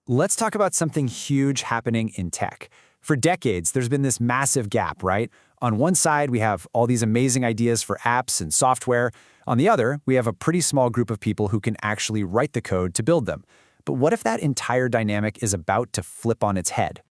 Let's talk about something huge happening in tech. For decades, there's been this massive gap, right? On one side, we have all these amazing ideas for apps and software. On the other, we have a pretty small group of people who can actually write the code to build them. But what if that entire dynamic is about to flip on its head?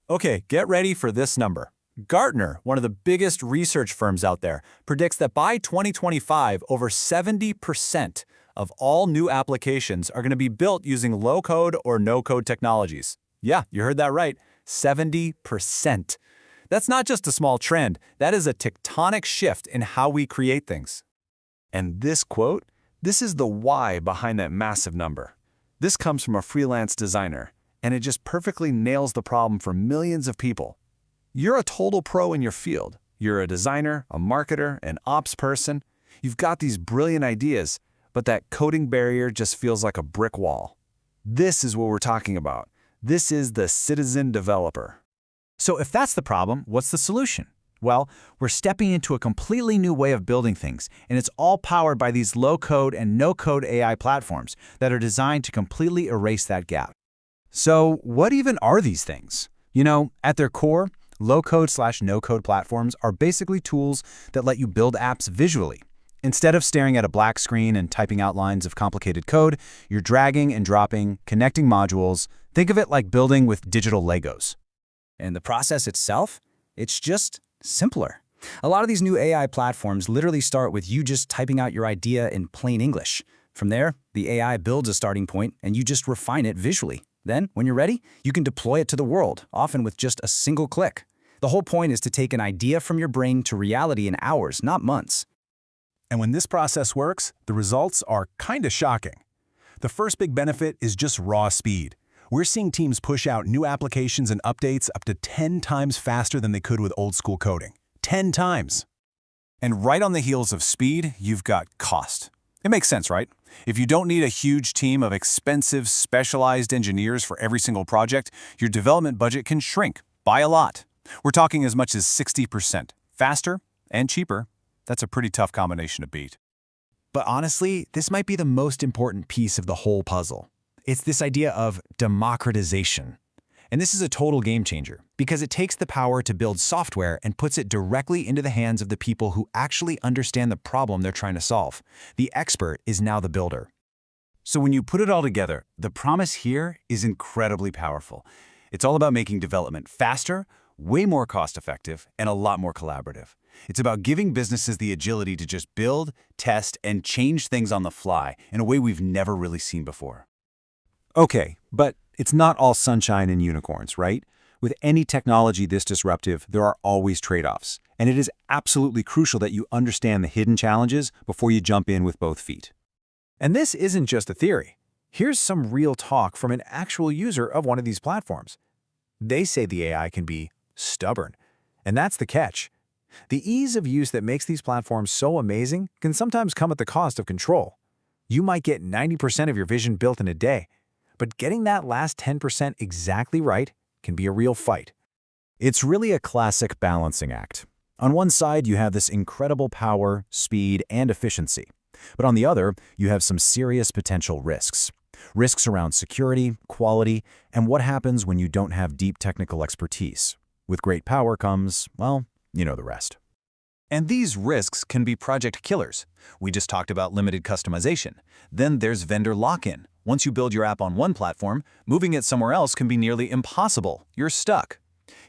Okay, get ready for this number. Gartner, one of the biggest research firms out there, predicts that by 2025, over 70% of all new applications are going to be built using low-code or no-code technologies. Yeah, you heard that right, 70%. That's not just a small trend, that is a tectonic shift in how we create things. And this quote, this is the why behind that massive number. This comes from a freelance designer, and it just perfectly nails the problem for millions of people. You're a total pro in your field. You're a designer, a marketer, an ops person. You've got these brilliant ideas, but that coding barrier just feels like a brick wall. This is what we're talking about. This is the citizen developer. So if that's the problem, what's the solution? Well, we're stepping into a completely new way of building things, and it's all powered by these low-code and no-code AI platforms that are designed to completely erase that gap. So what even are these things? You know, at their core, low-code/no-code platforms are basically tools that let you build apps visually. Instead of staring at a black screen and typing out lines of complicated code, you're dragging and dropping, connecting modules. Think of it like building with digital Legos. And the process itself? It's just simpler. A lot of these new AI platforms literally start with you just typing out your idea in plain English. From there, the AI builds a starting point and you just refine it visually. Then, when you're ready, you can deploy it to the world, often with just a single click. The whole point is to take an idea from your brain to reality in hours, not months. And when this process works, the results are kinda shocking. The first big benefit is just raw speed. We're seeing teams push out new applications and updates up to 10 times faster than they could with old-school coding. 10 times! And right on the heels of speed, you've got cost. It makes sense, right? If you don't need a huge team of expensive, specialized engineers for every single project, your development budget can shrink by a lot. We're talking as much as 60%. Faster and cheaper. That's a pretty tough combination to beat. But honestly, this might be the most important piece of the whole puzzle. It's this idea of democratization. And this is a total game changer because it takes the power to build software and puts it directly into the hands of the people who actually understand the problem they're trying to solve. The expert is now the builder. So when you put it all together, the promise here is incredibly powerful. It's all about making development faster, way more cost-effective, and a lot more collaborative. It's about giving businesses the agility to just build, test, and change things on the fly in a way we've never really seen before. Okay, but it's not all sunshine and unicorns, right? With any technology this disruptive, there are always trade-offs, and it is absolutely crucial that you understand the hidden challenges before you jump in with both feet. And this isn't just a theory. Here's some real talk from an actual user of one of these platforms. They say the AI can be stubborn, and that's the catch. The ease of use that makes these platforms so amazing can sometimes come at the cost of control. You might get 90% of your vision built in a day, but getting that last 10% exactly right can be a real fight. It's really a classic balancing act. On one side, you have this incredible power, speed, and efficiency. But on the other, you have some serious potential risks. Risks around security, quality, and what happens when you don't have deep technical expertise. With great power comes, well, you know the rest. And these risks can be project killers. We just talked about limited customization. Then there's vendor lock-in. Once you build your app on one platform, moving it somewhere else can be nearly impossible. You're stuck.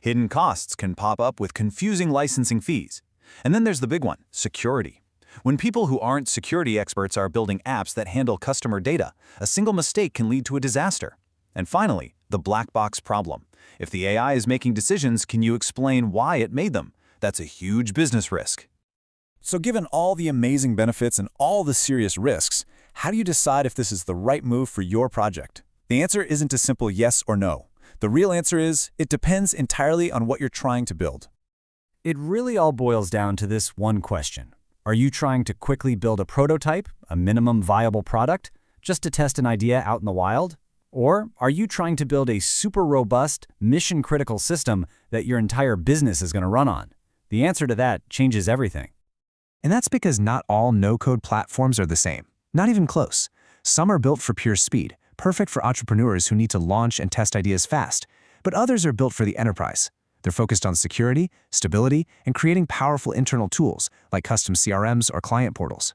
Hidden costs can pop up with confusing licensing fees. And then there's the big one, security. When people who aren't security experts are building apps that handle customer data, a single mistake can lead to a disaster. And finally, the black box problem. If the AI is making decisions, can you explain why it made them? That's a huge business risk. So given all the amazing benefits and all the serious risks, how do you decide if this is the right move for your project? The answer isn't a simple yes or no. The real answer is, it depends entirely on what you're trying to build. It really all boils down to this one question. Are you trying to quickly build a prototype, a minimum viable product, just to test an idea out in the wild? Or are you trying to build a super robust, mission-critical system that your entire business is going to run on? The answer to that changes everything. And that's because not all no-code platforms are the same. Not even close. Some are built for pure speed, perfect for entrepreneurs who need to launch and test ideas fast, but others are built for the enterprise. They're focused on security, stability, and creating powerful internal tools like custom CRMs or client portals.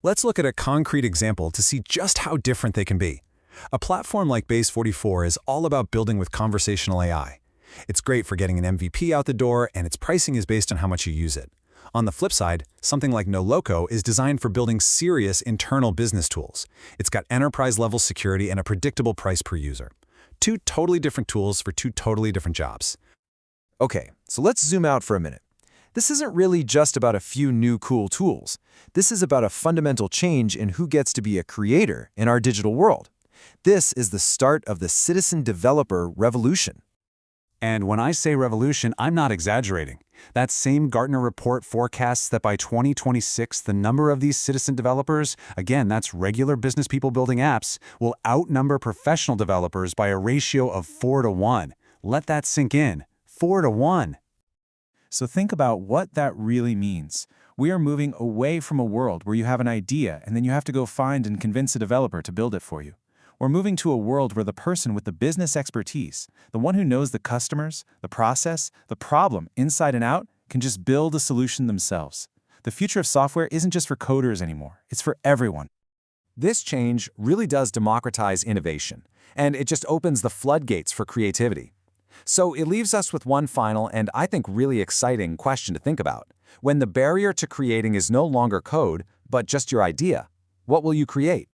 Let's look at a concrete example to see just how different they can be. A platform like Base 44 is all about building with conversational AI. It's great for getting an MVP out the door, and its pricing is based on how much you use it. On the flip side, something like NoLoco is designed for building serious internal business tools. It's got enterprise-level security and a predictable price per user. Two totally different tools for two totally different jobs. Okay, so let's zoom out for a minute. This isn't really just about a few new cool tools. This is about a fundamental change in who gets to be a creator in our digital world. This is the start of the citizen developer revolution. And when I say revolution, I'm not exaggerating. That same Gartner report forecasts that by 2026, the number of these citizen developers, again, that's regular business people building apps, will outnumber professional developers by a ratio of 4-to-1. Let that sink in. 4-to-1. So think about what that really means. We are moving away from a world where you have an idea and then you have to go find and convince a developer to build it for you. We're moving to a world where the person with the business expertise, the one who knows the customers, the process, the problem inside and out, can just build a solution themselves. The future of software isn't just for coders anymore, it's for everyone. This change really does democratize innovation, and it just opens the floodgates for creativity. So it leaves us with one final and I think really exciting question to think about. When the barrier to creating is no longer code, but just your idea, what will you create?